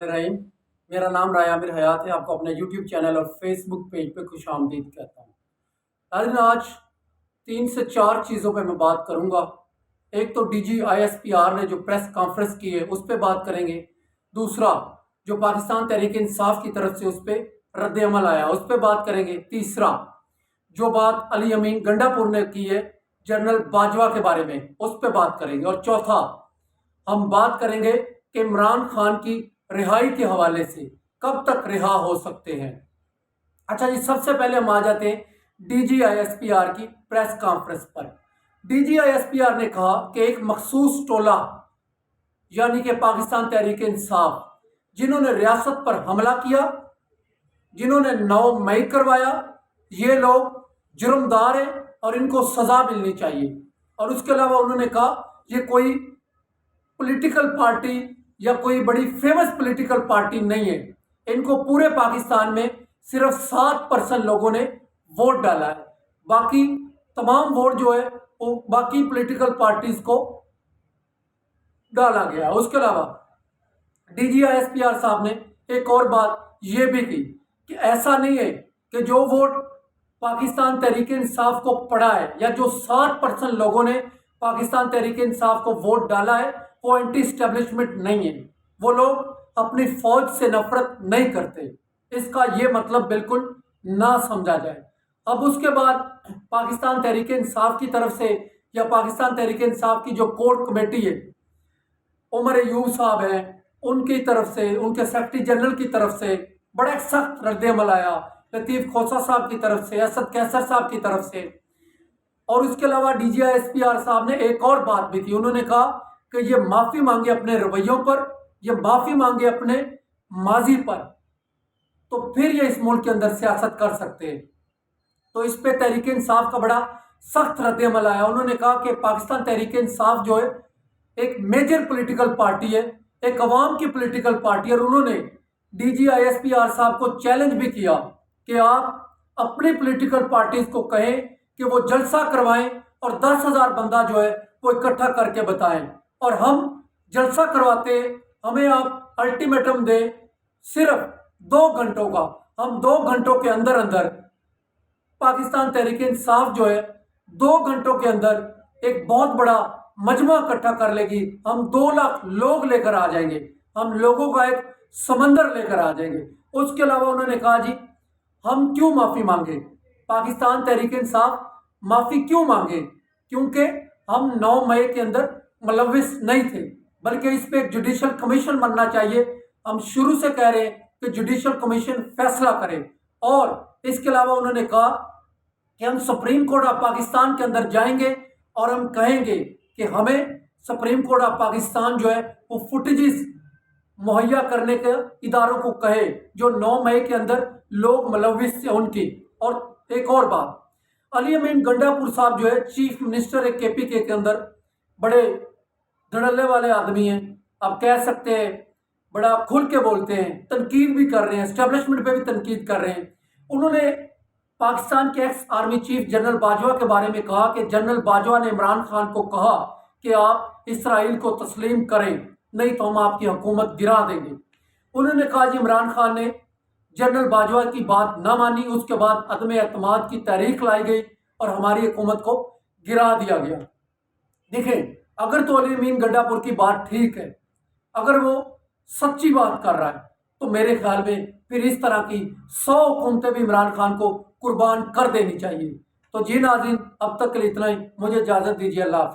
रहीम। मेरा नाम रायामिर हयात है। आपको अपने यूट्यूब चैनल और फेसबुक पेज पे खुश आमदीद कहता हूँ। नाज़रीन, आज 3 से 4 चीज़ों पे मैं बात करूँगा। एक तो DGISPR ने जो प्रेस कॉन्फ्रेंस की है उस पर बात करेंगे। दूसरा, जो पाकिस्तान तहरीक इंसाफ की तरफ से उस पर रद्द अमल आया उस पर बात करेंगे। तीसरा, जो बात अली अमीन गंडापुर ने की है जनरल बाजवा के बारे में उस पर बात करेंगे। और चौथा, हम बात करेंगे कि इमरान खान की रिहाई के हवाले से कब तक रिहा हो सकते हैं। अच्छा जी, सबसे पहले हम आ जाते हैं DGISPR की प्रेस कॉन्फ्रेंस पर। DGISPR ने कहा कि एक मखसूस टोला यानी कि पाकिस्तान तहरीक इंसाफ जिन्होंने रियासत पर हमला किया, जिन्होंने 9 मई करवाया, ये लोग जुर्मदार हैं और इनको सजा मिलनी चाहिए। और उसके अलावा उन्होंने कहा ये कोई पॉलिटिकल पार्टी या कोई बड़ी फेमस पॉलिटिकल पार्टी नहीं है। इनको पूरे पाकिस्तान में सिर्फ 7% लोगों ने वोट डाला है, बाकी तमाम वोट जो है वो बाकी पॉलिटिकल पार्टीज को डाला गया। उसके अलावा DGISPR साहब ने एक और बात ये भी की कि ऐसा नहीं है कि जो वोट पाकिस्तान तहरीक इंसाफ को पड़ा है या जो 7% लोगों ने पाकिस्तान तहरीक इंसाफ को वोट डाला है वो एंटी एस्टेब्लिशमेंट नहीं है। वो लोग अपनी फौज से नफरत नहीं करते, इसका ये मतलब बिल्कुल ना समझा जाए। अब उसके बाद पाकिस्तान तहरीक इंसाफ की तरफ से या पाकिस्तान तहरीक इंसाफ की जो कोर कमेटी है, उमर अयूब साहब हैं, उनकी तरफ से, उनके सेक्रेटरी जनरल की तरफ से बड़ा सख्त रद्द अमल आया। लतीफ़ खोसा साहब की तरफ से, असद कैसर साहब की तरफ से। और उसके अलावा DGISPR साहब ने एक और बात भी की। उन्होंने कहा कि ये माफ़ी मांगे अपने रवैयों पर, ये माफ़ी मांगे अपने माजी पर, तो फिर ये इस मुल्क के अंदर सियासत कर सकते हैं। तो इस पे तहरीक इंसाफ का बड़ा सख्त रद्द अमल आया। उन्होंने कहा कि पाकिस्तान तहरीक इंसाफ जो है एक मेजर पॉलिटिकल पार्टी है, एक अवाम की पॉलिटिकल पार्टी है। और उन्होंने DGISPR साहब को चैलेंज भी किया कि आप अपनी पॉलिटिकल पार्टीज को कहें कि वो जलसा करवाएं और 10,000 बंदा जो है वो इकट्ठा करके बताएं, और हम जलसा करवाते हमें आप अल्टीमेटम दें सिर्फ 2 घंटों का। हम 2 घंटों के अंदर अंदर पाकिस्तान तहरीक इंसाफ जो है 2 घंटों के अंदर एक बहुत बड़ा मजमा इकट्ठा कर लेगी। हम 2 लाख लोग लेकर आ जाएंगे, हम लोगों का एक समंदर लेकर आ जाएंगे। उसके अलावा उन्होंने कहा जी हम क्यों माफ़ी मांगे, पाकिस्तान तहरीक इंसाफ माफ़ी क्यों मांगे, क्योंकि हम 9 मई के अंदर मुलविस नहीं थे, बल्कि इस पर एक जुडिशल कमीशन बनना चाहिए। हम शुरू से कह रहे हैं कि जुडिशल कमीशन फैसला करे। और इसके अलावा उन्होंने कहा कि हम सुप्रीम कोर्ट ऑफ पाकिस्तान के अंदर जाएंगे और हम कहेंगे कि हमें सुप्रीम कोर्ट ऑफ पाकिस्तान जो है वो फुटेजेस मुहैया करने के इदारों को कहे जो 9 मई के अंदर लोग मुलविस से उनकी। और एक और बात, अली अमीन गंडापुर साहब जो है चीफ मिनिस्टर है KPK के अंदर, बड़े धड़ल्ले वाले आदमी हैं, आप कह सकते हैं बड़ा खुल के बोलते हैं, तनकीद भी कर रहे हैं, एस्टेब्लिशमेंट पे भी तनकीद कर रहे हैं। उन्होंने पाकिस्तान के ex army chief general Bajwa के बारे में कहा कि जनरल बाजवा ने इमरान खान को कहा कि आप इसराइल को तस्लीम करें, नहीं तो हम आपकी हुकूमत गिरा देंगे। उन्होंने कहा जी इमरान खान ने जनरल बाजवा की बात ना मानी, उसके बाद अदम एतमाद की तहरीक लाई गई और हमारी हुकूमत को गिरा दिया गया। देखें, अगर तो अली अमीन गंडापुर की बात ठीक है, अगर वो सच्ची बात कर रहा है, तो मेरे ख्याल में फिर इस तरह की 100 हुकूमतें भी इमरान खान को कुर्बान कर देनी चाहिए। तो जी नाज़रीन, अब तक के लिए इतना ही, मुझे इजाज़त दीजिए। अल्लाह।